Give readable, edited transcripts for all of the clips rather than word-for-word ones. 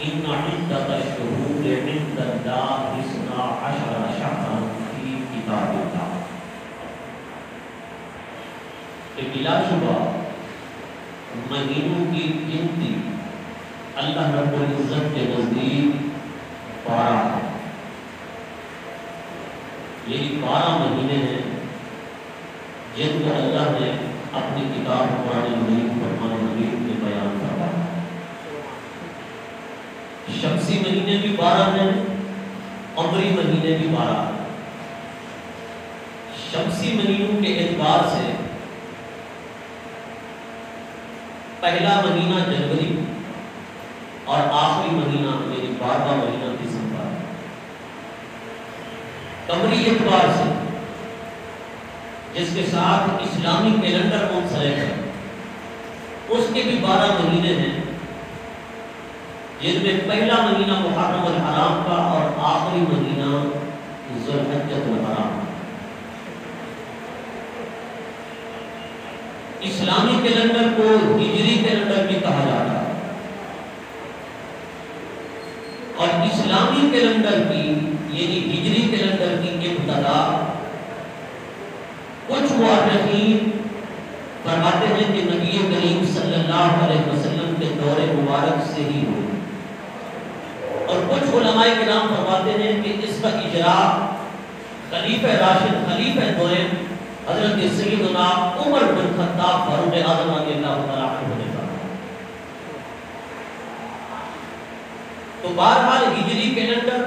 ان عدت الشهور عند الله 12 شهرا في کتاب اللہ، کہ بلا شبہ مہینوں کی گنتی اللہ رب العزت کے نزدیک 12 ہے۔ یہی 12 مہینے ہیں جن کو اللہ نے اپنی کتاب قرآن مجید فرمان مجید میں بیان فرمایا۔ شمسی مہینے بھی 12 ہیں، قمری مہینے بھی 12 ہیں۔ شمسی مہینوں کے اعتبار سے پہلا مہینہ جنوری اور آخری مہینہ یعنی 12واں مہینہ دسمبر۔ قمری اعتبار سے جس کے ساتھ اسلامی کیلنڈر منسلک ہے، اس کے بھی 12 مہینے ہیں، جن میں پہلا مہینہ محرم الحرام کا اور آخری مہینہ ذوالحجۃ الحرام۔ اسلامی کیلنڈر کو ہجری کیلنڈر بھی کہا جاتا ہے، اور اسلامی کیلنڈر کی یعنی ہجری کیلنڈر کی ابتدا کچھ مورخین فرماتے ہیں کہ نبی کریم صلی اللہ علیہ وسلم کے دور مبارک سے ہی ہوئی، اور کچھ علماء کرام فرماتے ہیں کہ اس کا اجرا خلیفہ راشد خلیفہ دوئم حضرت سیدنا عمر بن خطاب فاروق اعظم رضی اللہ تعالیٰ عنہ نے کہا۔ تو بہرحال ہجری کیلنڈر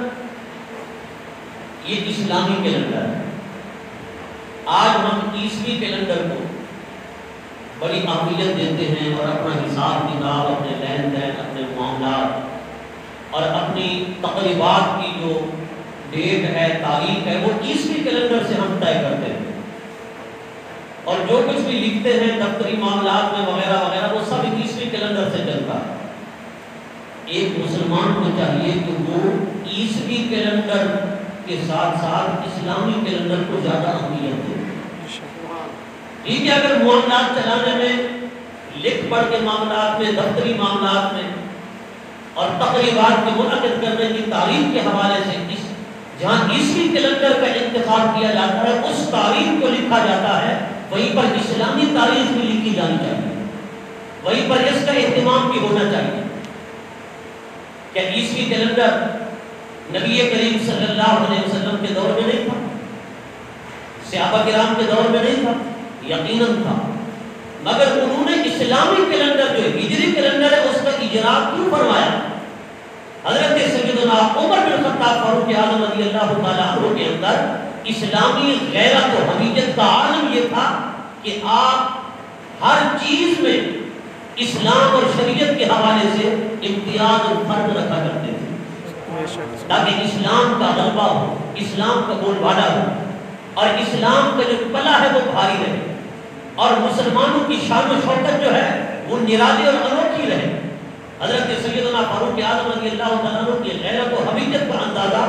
یہ اسلامی کیلنڈر ہے۔ آج ہم عیسوی کیلنڈر کو بڑی اہمیت دیتے ہیں اور اپنا حساب کتاب، اپنے لین دین، اپنے معاملات اور اپنی تقریبات کی جو ڈیٹ ہے، تاریخ ہے، وہ عیسوی کیلنڈر سے ہم طے کرتے ہیں، اور جو کچھ بھی لکھتے ہیں دفتری معاملات میں وغیرہ وغیرہ وہ سب عیسوی کیلنڈر سے چلتا ہے۔ ایک مسلمان کو چاہیے کہ وہ عیسوی کیلنڈر کے ساتھ ساتھ اسلامی کیلنڈر کو زیادہ اہمیت دے۔ ٹھیک ہے، اگر معاملات چلانے میں، لکھ پڑھ کے معاملات میں، دفتری معاملات میں اور تقریبات کے منعقد کرنے کی تاریخ کے حوالے سے جہاں عیسوی کیلنڈر کا انتخاب کیا جاتا ہے اس تاریخ کو لکھا جاتا ہے، وہیں پر اسلامی تاریخ بھی لکھی جانی چاہیے، وہیں پر اس کا اہتمام بھی ہونا چاہیے۔ کیا عیسوی کیلنڈر نبی کریم صلی اللہ علیہ وسلم کے دور میں نہیں تھا؟ صحابہ کرام کے دور میں نہیں تھا؟ یقیناً تھا، مگر انہوں نے اسلامی کیلنڈر جو ہجری کیلنڈر ہے اس کا اجرا کیوں فرمایا؟ حضرت سیدنا عمر بن خطاب فاروق اعظم رضی اللہ تعالیٰ عنہ کے اندر اسلامی غیرت و حمیت کا عالم یہ تھا کہ آپ ہر چیز میں اسلام اور شریعت کے حوالے سے امتیاز اور فرق رکھا کرتے تھے، تاکہ اسلام کا غلبہ ہو، اسلام کا بول بالا ہو، اور اسلام کا جو پلہ ہے وہ بھاری رہے، اور مسلمانوں کی شان و شوکت جو ہے وہ نرالی اور انوکھی رہے۔ حضرت سیدنا فاروق اعظم رضی اللہ تعالیٰ عنہ کی غیرت و حمیت کا اندازہ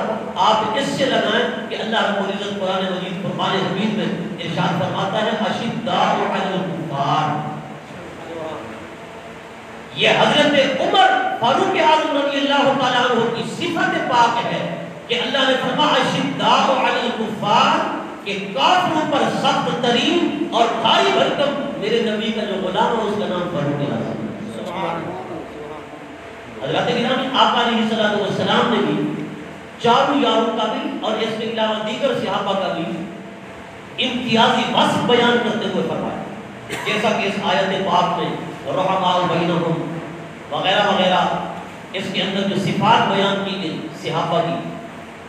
آپ اس سے لگائیں کہ اللہ رب العزت قرآن مجید فرقان حمید میں ارشاد فرماتا ہے اشداء علی الکفار۔ یہ حضرت عمر فاروق اعظم رضی اللہ تعالیٰ عنہ کی صفت پاک ہے کہ اللہ نے فرمایا اشداء علی الکفار، کہ کافروں پر سخت ترین اور بھاری بھرکم میرے نبی کا جو غلام ہے اس کا نام فاروق اعظم ہے۔ حضرت گرامی آقا علیہ الصلوۃ والسلام نے بھی چاروں یاروں کا بھی اور اس کے علاوہ دیگر صحابہ کا بھی امتیازی وصف بیان کرتے ہوئے فرمایا، جیسا کہ اس آیت پاک میں رحماء بینہم وغیرہ وغیرہ اس کے اندر جو صفات بیان کی گئی صحابہ کی،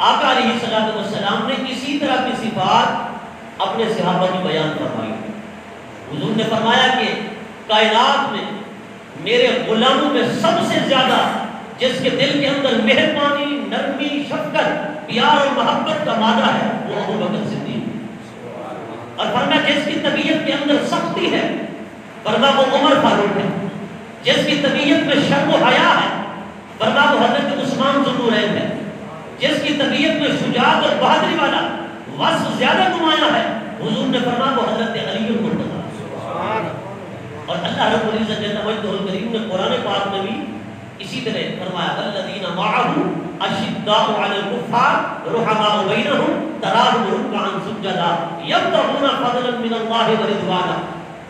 آقا علیہ الصلوۃ والسلام نے اسی طرح کی صفات اپنے صحابہ کی بیان فرمائی۔ حضور نے فرمایا کہ کائنات میں میرے غلاموں میں سب سے زیادہ جس کے دل کے اندر مہربانی، نرمی، شفقت، پیار اور محبت کا مادہ ہے وہ ابو بکر صدیق، اور فرمایا جس کی طبیعت کے اندر سختی ہے فرمایا وہ عمر فاروق ہے، جس کی طبیعت میں شرم و حیا ہے فرمایا وہ حضرت عثمان ذو النورین ہے، جس کی طبیعت میں شجاعت اور بہادری والا وصف زیادہ نمایاں ہے حضور نے فرمایا وہ حضرت علی المرتضیٰ۔ اور اللہ رب العزت جل وجلہ الکریم نے قرآن پاک میں بھی اسی طرح فرمایا والذین معه اشداء علی الکفار رحماء بینہم تراہم رکعا سجدا یبتغون فضلا من اللہ ورضوانا.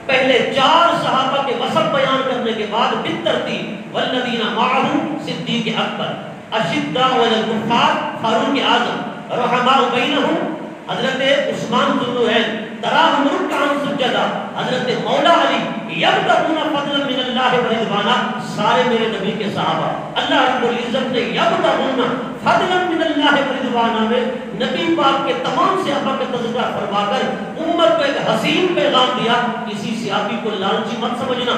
پہلے 4 صحابہ کے وصف بیان کرنے کے بعد بالترتیب والذین معه صدیق اکبر، اشداء علی الکفار فاروق اعظم، رحماء بینہم حضرت عثمان ذو النورین، تراہم رکعا سجدا حضرت مولا علی، یبتغون فضلا من اللہ ورضوانا سارے میرے نبی کے صحابہ. اللہ رب العزت نے یبتغون فضلا من اللہ ورضوانا میں نبی پاک کے تمام صحابہ کا تذکرہ فرما کر امت کو ایک حسین پیغام دیا. کسی صحابی کو لالچی مت سمجھنا،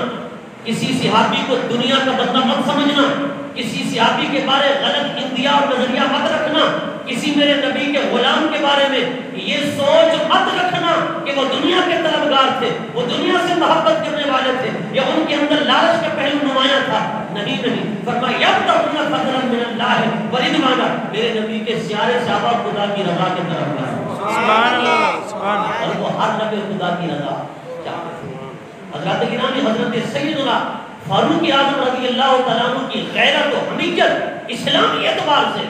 کسی صحابی کو دنیا کا بندہ مت سمجھنا، کسی صحابی کے بارے غلط اندیا اور نظریہ مت رکھنا، کسی میرے نبی کے غلام کے بارے میں یہ سوچ مت رکھنا کہ وہ دنیا کے طلبگار تھے، وہ دنیا سے محبت کرنے والے تھے یا ان کے اندر لالچ کا پہلو نمایاں تھا. نہیں، فرمایا یبتغون فضلا من اللہ ورضوانا، میرے نبی کے سیارے صحابہ خدا کی رضا کے طرف گئے. سبحان اللہ، سبحان اللہ. اور وہ ہر نبی خدا کی رضا چاہتے تھے. حضرات گرامی، حضرت سیدنا فاروق اعظم رضی اللہ تعالیٰ عنہ کی غیرت و حمیت اسلامی اعتبار سے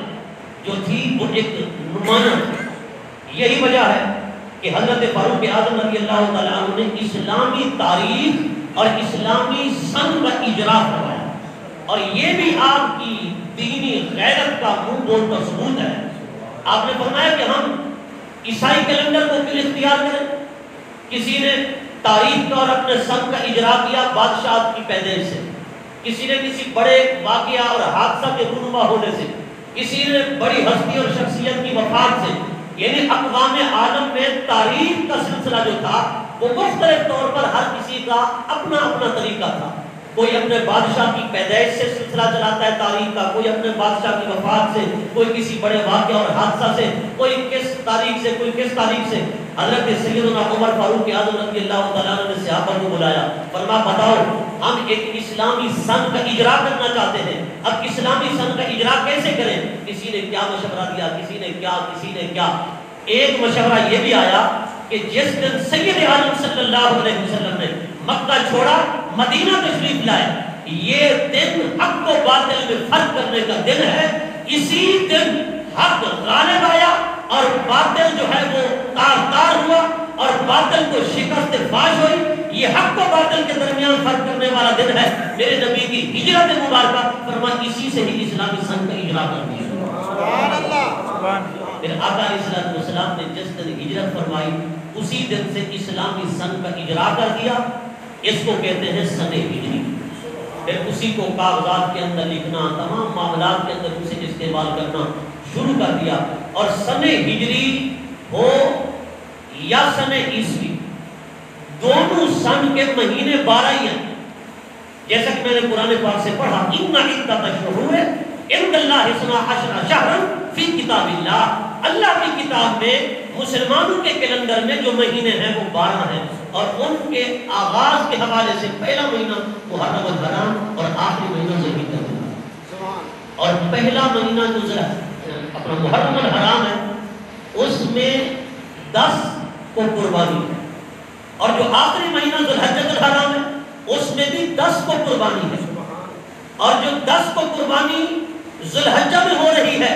جو تھی وہ ایک نمایاں تھی. یہی وجہ ہے کہ حضرت فاروق اعظم رضی اللہ تعالیٰ عنہ نے اسلامی تاریخ اور اسلامی سن کا اجرا کروایا، اور یہ بھی آپ کی دینی غیرت کا منہ بول کا ثبوت ہے. آپ نے فرمایا کہ ہم عیسائی کیلنڈر کو کیوں اختیار کریں؟ کسی نے تاریخ کا اور اپنے سن کا اجرا کیا بادشاہ کی پیدائش سے، کسی نے کسی بڑے واقعہ اور حادثہ کے رونما ہونے سے، کسی نے بڑی ہستی اور شخصیت کی وفات سے. یعنی اقوام عالم میں تاریخ کا سلسلہ جو تھا وہ مختلف طور پر ہر کسی کا اپنا اپنا طریقہ تھا. کوئی اپنے بادشاہ کی پیدائش سے سلسلہ چلاتا ہے تاریخ کا، کوئی اپنے بادشاہ کی وفات سے، کوئی کسی بڑے واقعہ اور حادثہ سے، کوئی کس تاریخ سے، کوئی کس تاریخ سے. حضرت سیدنا عمر فاروق اعظم رضی اللہ تعالیٰ عنہ نے صحابہ کو بلایا، فرمایا بتاؤ ہم ایک اسلامی سن کا اجرا کرنا چاہتے ہیں، اب اسلامی سن کا اجرا کیسے کریں؟ کسی نے کیا مشورہ دیا، کسی نے کیا. ایک مشورہ یہ بھی آیا کہ جس دن سید عالم صلی اللہ علیہ وسلم نے مکہ چھوڑا مدینہ تشریف لائے، یہ دن حق و باطل میں فرق کرنے کا دن ہے. اسی دن حق غالب آیا اور باطل جو ہے وہ تار ہوا اور باطل کو شکست فاش ہوئی. یہ حق و باطل کے درمیان فرق کرنے والا دن ہے میرے نبی کی ہجرت مبارکہ. فرمایا اسی سے ہی اسلامی سن کا اجرا کر دیا. سبحان اللہ. پھر آقا علیہ السلام نے جس دن ہجرت فرمائی اسی دن سے اسلامی سن کا اجرا کر دیا. اس کو کہتے ہیں سن ہجری. پھر اسی کو کاغذات کے اندر لکھنا، تمام معاملات کے اندر اسے استعمال کرنا شروع کر دیا. اور سن ہجری ہو یا سن عیسوی، دونوں سن کے مہینے 12 ہی ہیں. جیسا کہ میں نے قرآن پاک سے پڑھا ان عدت الشہور عند اللہ 12 شہرا فی کتاب اللہ. اللہ کی کتاب میں مسلمانوں کے کیلنڈر میں جو مہینے ہیں وہ 12 ہیں، اور ان کے آغاز کے حوالے سے پہلا مہینہ محرم الحرام اور آخری مہینہ ذی الحجہ. اور پہلا مہینہ جو اپنا محرم الحرام ہے اس میں 10 کو قربانی ہے، اور جو آخری مہینہ ذی الحجہ الحرام ہے اس میں بھی 10 کو قربانی ہے. اور جو 10 کو قربانی ذی الحجہ میں ہو رہی ہے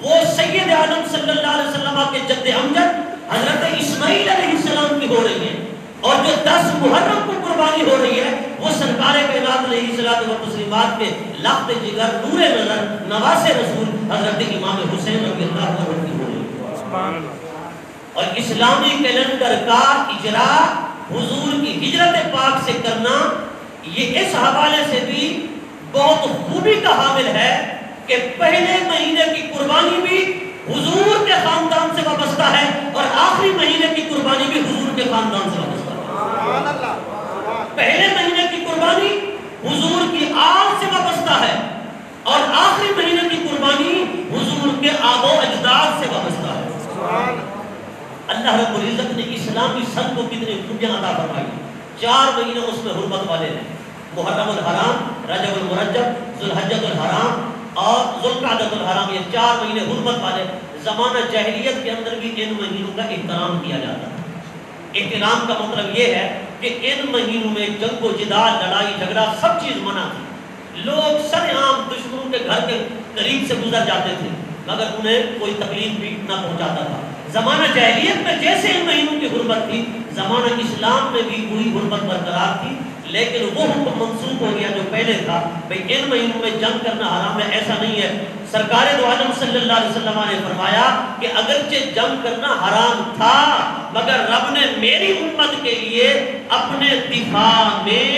وہ سید عالم صلی اللہ علیہ وسلم کے جد امجد حضرت اسماعیل علیہ السلام کی ہو رہی ہے. اور جو 10 محرم کو قربانی ہو رہی ہے وہ سرکار کائنات علیہ الصلوۃ والتسلیمات کے لخت جگر نور نظر نواز رسول حضرت امام حسین رضی اللہ عنہ کی ہو رہی ہے. سبحان اللہ. اور اسلامی کیلنڈر کا اجرا حضور کی ہجرت پاک سے کرنا یہ اس حوالے سے بھی بہت خوبی کا حامل ہے کہ پہلے مہینے کی قربانی بھی حضور کے خاندان سے وابستہ ہے اور آخری مہینے کی قربانی بھی حضور کے خاندان سے وابستہ ہے. پہلے مہینے کی قربانی حضور کی آل سے وابستہ ہے اور آخری مہینے کی قربانی حضور کے آبا و اجداد سے وابستہ ہے. اللہ رب العزت نے اسلامی سن کو کتنے خوبیاں عطا فرمائی. 4 مہینے اس میں حرمت والے ہیں، محرم الحرام، رجب المرجب، ذو الحجۃ الحرام اور ذوالقعدۃ الحرام. یہ 4 مہینے حرمت والے. زمانہ جاہلیت کے اندر بھی ان مہینوں کا احترام کیا جاتا ہے. احترام کا مطلب یہ ہے کہ ان مہینوں میں جنگ و جدال، لڑائی جھگڑا سب چیز منع تھی، لوگ سرعام دشمنوں کے گھر کے قریب سے گزر جاتے تھے مگر انہیں کوئی تکلیف بھی نہ پہنچاتا تھا. زمانہ جاہلیت میں جیسے ان مہینوں کی حرمت تھی زمانہ اسلام میں بھی وہی حرمت برقرار تھی, لیکن وہ حکم منسوخ ہو گیا جو پہلے تھا. بھئی ان مہینوں میں جنگ کرنا حرام ہے, ایسا نہیں ہے. سرکار دو عالم صلی اللہ علیہ وسلم نے فرمایا کہ اگرچہ جنگ کرنا حرام تھا مگر رب نے میری امت کے لیے اپنے دفاع میں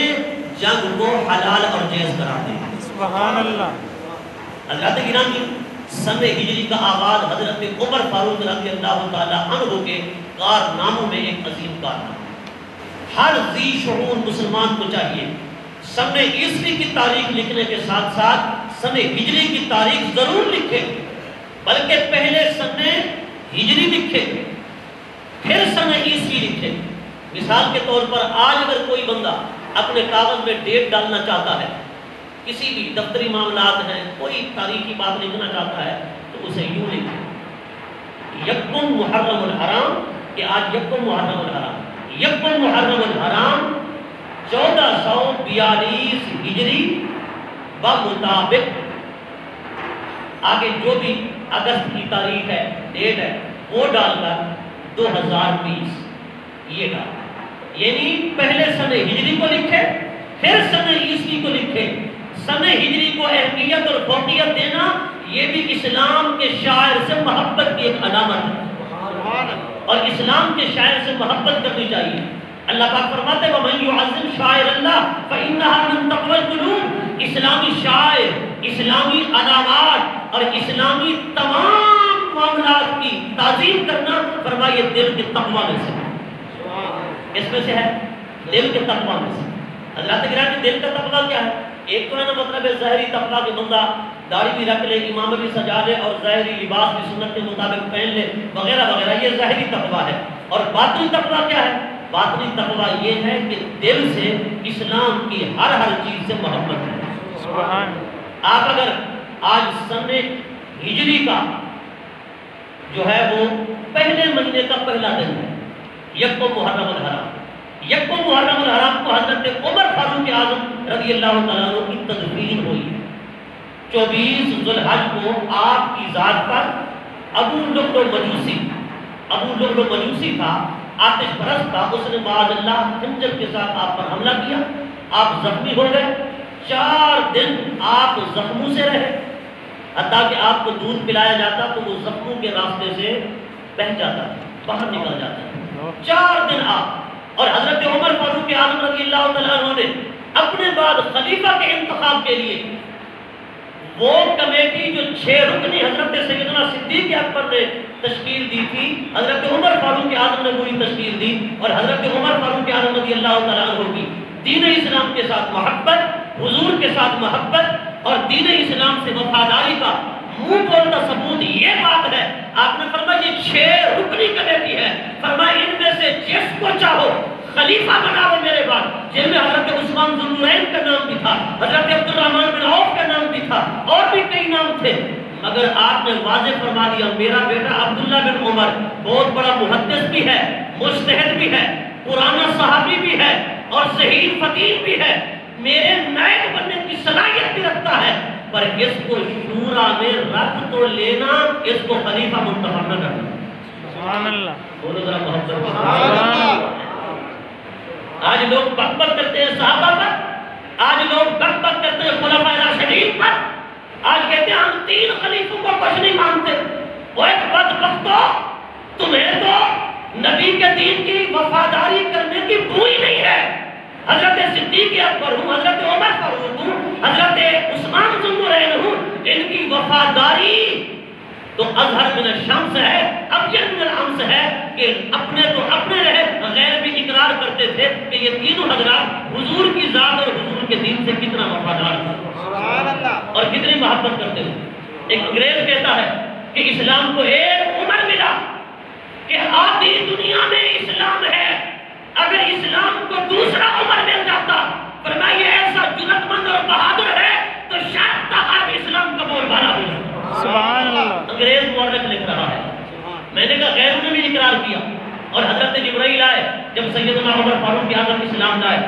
جنگ کو حلال اور جائز قرار دیا. سبحان اللہ. حضرات گرامی, سن ہجری کا آغاز حضرت عمر فاروق رضی اللہ تعالی عنہ کے کارناموں میں ایک عظیم کارنامہ. ہر ذی شعور مسلمان کو چاہیے سن عیسوی کی تاریخ لکھنے کے ساتھ ساتھ سن ہجری کی تاریخ ضرور لکھے, بلکہ پہلے سن ہجری لکھے پھر سن عیسوی لکھے. مثال کے طور پر آج اگر کوئی بندہ اپنے کاغذ میں ڈیٹ ڈالنا چاہتا ہے, کسی بھی دفتری معاملات ہیں, کوئی تاریخی بات لکھنا چاہتا ہے تو اسے یوں لکھے یکم محرم الحرام, کہ آج یکم محرم الحرام, یکم محرم الحرام 1442 ہجری بمطابق, آگے جو بھی اگست کی تاریخ ہے ڈیٹ ہے وہ ڈال کر 2020 یہ ڈال, یعنی پہلے سن ہجری کو لکھے پھر سن عیسوی کو لکھے. سن ہجری کو اہمیت اور فوقیت دینا یہ بھی اسلام کے شاعر سے محبت کی ایک علامت ہے, اور اسلام کے شاعر سے محبت کرنی چاہیے. اللہ پاک فرماتے ہیں وَمَن يُعَظِّمْ شَعَائِرَ اللَّهِ فَإِنَّهَا مِن تَقْوَى الْقُلُوبِ. اسلامی شاعر, اسلامی علامات اور اسلامی تمام معاملات کی تعظیم کرنا فرمائیے دل کے تقویٰ میں سے, اس میں سے ہے دل کے تقویٰ میں سے. حضرات گرامی, دل کا تقویٰ کیا ہے؟ ایک تو ہے نا مطلب ہے ظاہری تقویٰ کہ بندہ داڑھی بھی رکھ لے, امامہ بھی سجا لے اور ظاہری لباس بھی سنت کے مطابق پہن لے وغیرہ وغیرہ, یہ ظاہری تقویٰ ہے. اور باطنی تقویٰ کیا ہے؟ باطنی تقویٰ یہ ہے کہ دل سے اسلام کی ہر چیز سے محبت ہے. سبحان. آپ اگر آج سن ہجری کا جو ہے وہ پہلے مہینے کا پہلا دن ہے یکم محرم الحرام, یکم محرم الحرام کو حضرت عمر فاروق اعظم رضی اللہ تعالیٰ عنہ کی تدفین ہوئی ہے. 24 ذو الحج کو آپ کی ذات پر ابو لؤلؤ مجوسی تھا, آتش پرست تھا, اس نے معاذ اللہ خنجر کے ساتھ آپ پر حملہ کیا, آپ زخمی ہو گئے. 4 دن آپ زخموں سے رہے, حتیٰ کہ آپ کو دودھ پلایا جاتا تو وہ زخموں کے راستے سے بہہ جاتا تھا, باہر نکل جاتا تھا. 4 دن آپ, اور حضرت عمر فاروق اعظم رضی اللہ تعالیٰ عنہ نے اپنے بعد خلیفہ کے انتخاب کے لیے وہ کمیٹی جو 6 رکنی حضرت سیدنا صدیق اکبر نے تشکیل دی تھی, حضرت عمر فاروق اعظم نے وہی تشکیل دی, اور حضرت عمر فاروق اعظم رضی اللہ تعالیٰ عنہ کی دین اسلام کے ساتھ محبت, حضور کے ساتھ محبت اور دین اسلام سے وفاداری کا منہ بولتا ثبوت یہ بات ہے. آپ نے فرمایا یہ 6 رکنی کمیٹی ہے, فرمایا ان میں سے جس کو چاہو خلیفہ بناؤ میرے بعد, جن میں حضرت عثمان ذو النورین کا نام بھی تھا, حضرت عبد الرحمن بن عوف کا نام بھی تھا, اور بھی کئی نام تھے, مگر آپ نے واضح فرما دیا میرا بیٹا عبداللہ بن عمر بہت بڑا محدث بھی ہے, مجتہد بھی ہے, پرانا صحابی بھی ہے اور صحیح فقیہ بھی ہے, میرے نائب بننے کی صلاحیت بھی رکھتا ہے, پر اس کو شورا میں رکھ تو لینا, اس کو خلیفہ منتخب نہ کرنا. سبحان اللہ. بولو ذرا محبت. آج لوگ بک بک کرتے ہیں صحابہ پر, آج لوگ بک بک کرتے ہیں خلفائے راشدین پر, آج کہتے ہیں ہم 3 خلیفوں کو کچھ نہیں مانتے. وہ ایک بدبختو, تمہیں تو نبی کے دین کی وفاداری کرنے کی بوئی نہیں ہے. حضرت صدیق اکبر ہوں, حضرت عمر فاروق ہوں, حضرت عثمان ذو النورین ہوں, ان کی وفاداری تو ازہر من الشمس ہے, ابین من الامس ہے, کہ اپنے تو اپنے رہے, غیر بھی اقرار کرتے تھے کہ یہ تینوں حضرات حضور کی ذات اور حضور کے دین سے کتنا وفادار تھے اور کتنی محبت کرتے تھے. ایک انگریز کہتا ہے کہ اسلام کو ایک عمر ملا کہ آدھی دنیا میں اسلام ہے, اگر اسلام کو دوسرا عمر مل جاتا, فرمایا یہ ایسا جرأت مند اور بہادر ہے تو شاید تک اسلام کا بول بالا ہو جاتا. سبحان اللہ. انگریز مورخ لکھ رہا ہے, میں نے کہا غیروں نے بھی اقرار کیا, اور حضرت جبرائیل آئے جب سیدنا عمر فاروق اعظم اسلام لائے,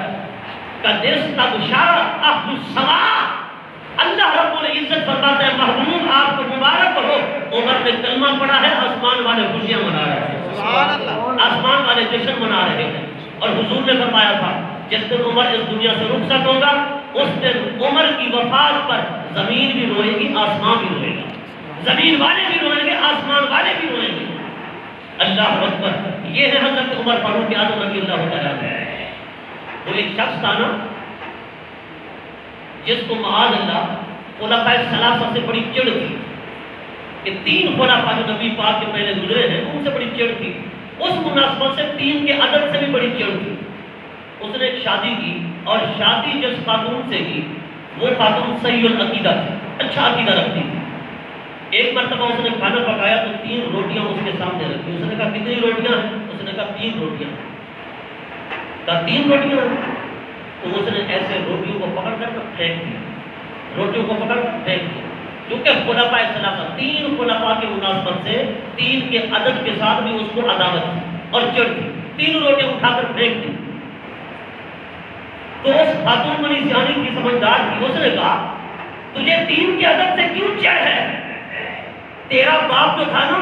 کا دس تبشار اہل السما, اللہ رب العزت فرماتا ہے محمود آپ کو مبارک ہو، عمر نے کلمہ پڑھا ہے، آسمان والے خوشیاں منا رہے ہیں، سبحان اللہ، آسمان والے جشن منا رہے ہیں۔ اور حضور نے فرمایا تھا جس دن عمر اس دنیا سے رخصت ہوگا اس دن عمر کی وفات پر زمین بھی روئے گی، آسمان بھی روئے گا، زمین والے بھی روئیں گے، آسمان والے بھی روئیں گے۔ اللہ اکبر، یہ ہے حضرت عمر فاروق اعظم رضی اللہ تعالیٰ عنہ۔ وہ ایک شخص تھا نا جس کو معاذ اللہ خلفائے ثلاثہ سے بڑی چڑ تھی کہ تین خلفاء جو نبی پاک کے پہلے گزرے ہیں ان سے بڑی چڑ تھی، اس مناسبت سے تین کے عدد سے بھی بڑی چڑ تھی۔ اس نے ایک شادی کی اور شادی جس خاتون سے کی وہ خاتون صحیح العقیدہ تھی، اچھا عقیدہ رکھتی تھی۔ ایک مرتبہ اس نے کھانا پکایا تو 3 روٹیاں اس کے سامنے رکھی، اس نے کہا کتنی روٹیاں ہیں؟ اس نے کہا 3 روٹیاں۔ کہا 3 روٹیاں ہیں؟ تو اس نے ایسے روٹیوں کو پکڑ کر پھینک دیا، روٹیوں کو پکڑ کر پھینک دیا، کیونکہ خلفاء ثلاثہ 3 خلفاء کے مناسبت سے 3 کے عدد کے ساتھ بھی اس کو عداوت تھی اور چڑ تھی، 3 روٹیاں اٹھا کر پھینک دی۔ تو اس خاتون بنی سیانی کی سمجھدار تھی، اس نے کہا تجھے 3 کے عدد سے کیوں چڑ ہے؟ تیرا باپ جو تھا نا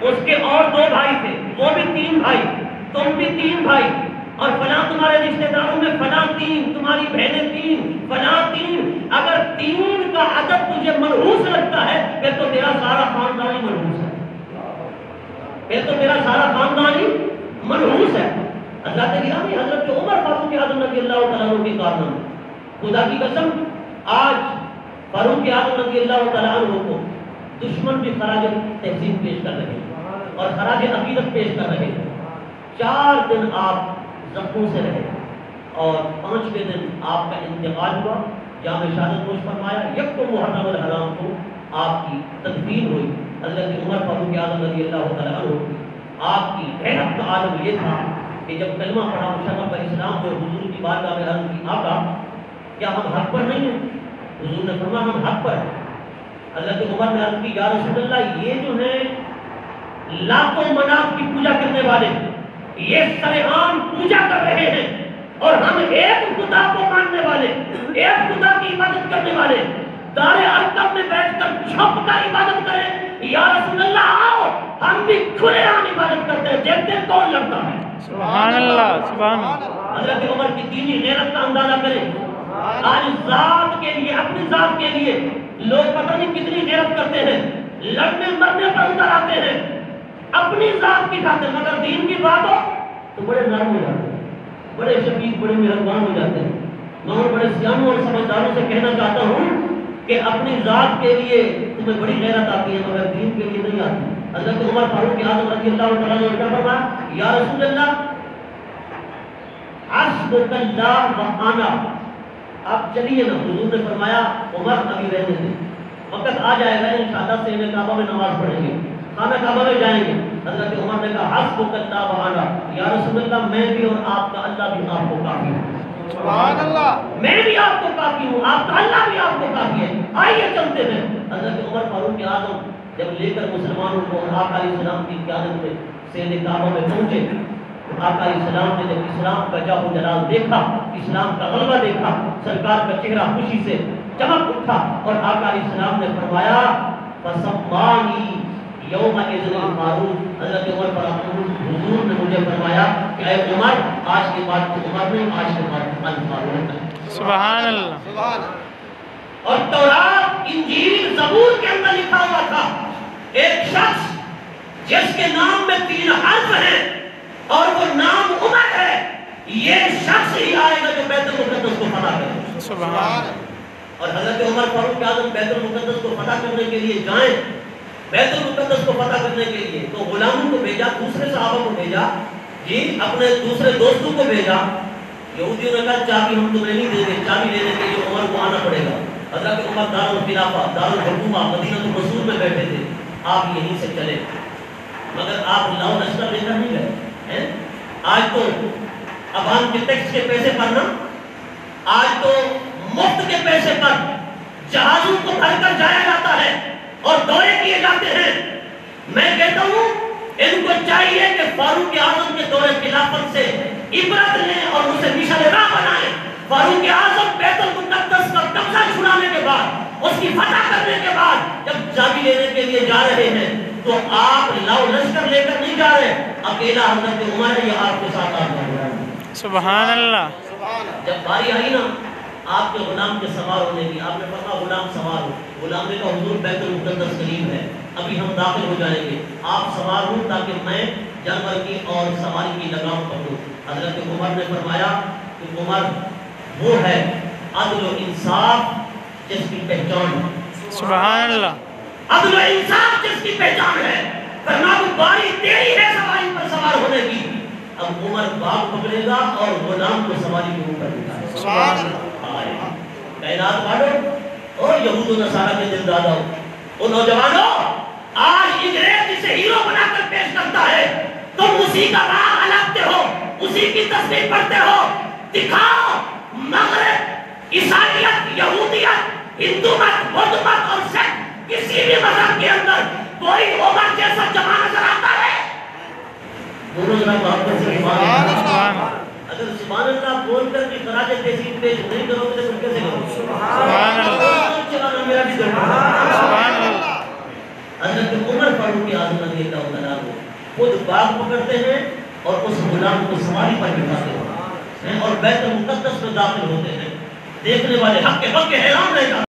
اس کے اور 2 بھائی تھے، وہ بھی 3 بھائی، تم بھی 3 بھائی، اور فلاں تمہارے رشتہ داروں میں فلاں 3، تمہاری بہنیں 3، فلاں 3۔ اگر 3 کا عدد تجھے منحوس لگتا ہے پھر تو تیرا سارا خاندان ہی منحوس ہے، پھر تو تیرا سارا خاندان ہی منحوس ہے۔ حضرت گرامی حضرت عمر فاروق اعظم رضی اللہ تعالیٰ عنہ کے کارنامے، خدا کی قسم آج فاروق اعظم رضی اللہ تعالیٰ عنہ کو دشمن بھی خراج تحسین پیش کر رہے ہیں اور خراج عقیدت پیش کر رہے ہیں۔ 4 دن آپ زخموں سے رہے اور 5ویں دن آپ کا انتقال ہوا، جامع شہادت نوش فرمایا، یکم محرم الحرام کو آپ کی تدفین ہوئی۔ حضرت عمر فاروق اعظم رضی اللہ تعالیٰ عنہ کی آپ کی غیرت کا عالم یہ تھا کہ جب کلمہ پڑھا مشرف پر اسلام کو حضور کی بارگاہ میں عرض کی آقا کیا ہم حق پر نہیں ہیں؟ حضور نے فرمایا ہم حق پر ہیں۔ حضرت عمر نے عرض کی یا رسول اللہ یہ جو ہیں لاکھوں منات کی پوجا کرنے والے یہ سرعام پوجا کر رہے ہیں اور ہم ایک خدا کو ماننے والے، ایک خدا کی عبادت کرنے والے دار ارقم میں بیٹھ کر چھپ کر عبادت کریں، یا رسول اللہ آؤ ہم بھی کھلے عام عبادت کرتے ہیں، دیکھتے ہیں کون لڑتا ہے۔ سبحان اللہ، سبحان اللہ۔ حضرت عمر کی دینی غیرت کا اندازہ کریں۔ آج ذات کے لیے، اپنی ذات کے لیے لوگ پتہ نہیں کتنی غیرت کرتے ہیں، لڑنے مرنے پر اتر آتے ہیں اپنی ذات کی خاطر، مگر دین کی بات ہو تو بڑے نرم ہو جاتے ہیں، بڑے شفیق، بڑے مہربان ہو جاتے ہیں۔ میں اور بڑے سیانوں اور سمجھداروں سے کہنا چاہتا ہوں کہ اپنی ذات کے لیے تمہیں بڑی غیرت آتی ہے مگر دین کے لیے نہیں آتی۔ حضرت عمر فاروق اعظم رضی اللہ تعالیٰ عنہ نے فرمایا یا رسول اللہ حسبک اللہ وانا، آپ چلیے نا۔ حضور نے فرمایا عمر ابھی رہنے دیں، وقت آ جائے گا انشاءاللہ سینے کعبہ میں نماز پڑھیں گے، خانہ کعبہ میں جائیں گے۔ حضرت عمر نے کہا حسبک اللہ وانا، یا رسول اللہ میں بھی اور آپ کا اللہ بھی آپ کو کافی ہے۔ سبحان اللہ، میں بھی آپ کو کافی ہوں، آپ کا اللہ بھی آپ کو کافی ہے، آئیے چلتے ہیں۔ حضرت عمر فاروق اعظم جب لے کر مسلمانوں کو آقا علیہ السلام کی قیادت میں سینے کعبہ میں پہنچے، آقا علیہ السلام نے جب اسلام کا جاہ و جلال دیکھا، اسلام کا غلبہ دیکھا، سرکار کا چہرہ خوشی سے چمک اٹھا اور آقا علیہ السلام نے فرمایا فسمانی یوم اذن الفاروق۔ حضرت عمر فاروق حضور نے مجھے فرمایا کہ اے عمر آج کے بعد تو عمر نہیں، آج کے بعد الفاروق ہے۔ سبحان اللہ، سبحان اللہ۔ اور تورات، انجیل، زبور کے اندر لکھا ہوا تھا ایک شخص جس کے نام میں 3 حرف ہیں اور وہ نام عمر ہے، یہ شخص ہی آئے گا جو بیت المقدس کو فتح کرے۔ سبحان اللہ۔ اور حضرت عمر فاروق اعظم بیت المقدس کو فتح کرنے کے لیے جائیں، بیت المقدس کو فتح کرنے کے لیے تو غلاموں کو بھیجا، دوسرے صحابہ کو بھیجا، جی اپنے دوسرے دوستوں کو بھیجا۔ یہودیوں نے کہا چابی ہم تمہیں نہیں دیں گے، چابی لینے کے لیے عمر کو آنا پڑے گا۔ حضرت عمر دارالخلافہ، دارالحکومہ مدینہ الرسول میں بیٹھے تھے، آپ یہیں سے چلے، مگر آپ لاؤ لشکر لے کر نہیں گئے۔ آج تو عوام کے ٹیکس کے پیسے پر نا، آج تو مفت کے پیسے پر جہازوں کو بھر کر جایا جاتا ہے اور دورے کیے جاتے ہیں۔ میں کہتا ہوں ان کو چاہیے کہ فاروق اعظم کے دور خلافت سے عبرت لیں اور اسے مشعل راہ بنائیں۔ فاروق اعظم بیت المقدس کا قبضہ چھڑا لانے کے بعد، اس کی فتح کرنے کے بعد جب چابی لینے کے لیے جا رہے ہیں تو آپ لو لشکر لے کر نہیں جا رہے، اکیلا حضرت عمر ہے، یہ آپ کے ساتھ آ رہا ہے۔ سبحان اللہ۔ جب باری آئی نا آپ کے غلام کے سوار ہونے کی، آپ نے پکا غلام سوار ہو، غلام نے کہا حضور بیت المقدس قریب ہے، ابھی ہم داخل ہو جائیں گے، آپ سوار ہوں تاکہ میں جانور کی اور سواری کی لگام پکڑوں۔ حضرت عمر نے فرمایا کہ عمر وہ ہے عدل و انصاف جس کی پہچان ہے، سبحان اللہ۔ عدل و انصاف جس کی پہچان ہے، فرمایا وہ باری تیری ہے سواری پر سوار ہونے کی۔ اب عمر باغ پکڑے گا اور غلام کو سواری کے اوپر بٹھائے گا۔ سبحان اللہ۔ کائنات والو اور یہود و نصارہ کے دل دادا او نوجوانوں، آج انگریز اسے ہیرو بنا کر پیش کرتا ہے، تم اسی کا راہ الاپتے ہو، اسی کی تصویر پڑھتے ہو۔ دکھاؤ مغرب، عیسائیت، یہودیت، ہندو مت، بدھ مت اور سکھ، کسی بھی مذہب کے اندر کوئی عمر جیسا جمع نظر آتا ہے؟ بولو ذرا محبت سے سبحان اللہ۔ اگر سبحان اللہ بول کر بھی خراج تحسین پیش نہیں کرو گے تو پھر کیسے کرو؟ سبحان اللہ۔ چلانا میرا بھی ضرور ہے۔ سبحان اللہ۔ حضرت عمر فاروق اعظم رضی اللہ تعالیٰ عنہ خود باغ پکڑتے ہیں اور اس غلام کو سواری پر بٹھاتے ہیں اور بیت المقدس میں داخل ہوتے ہیں۔ دیکھنے والے حق کے حیران رہ جاتے ہیں۔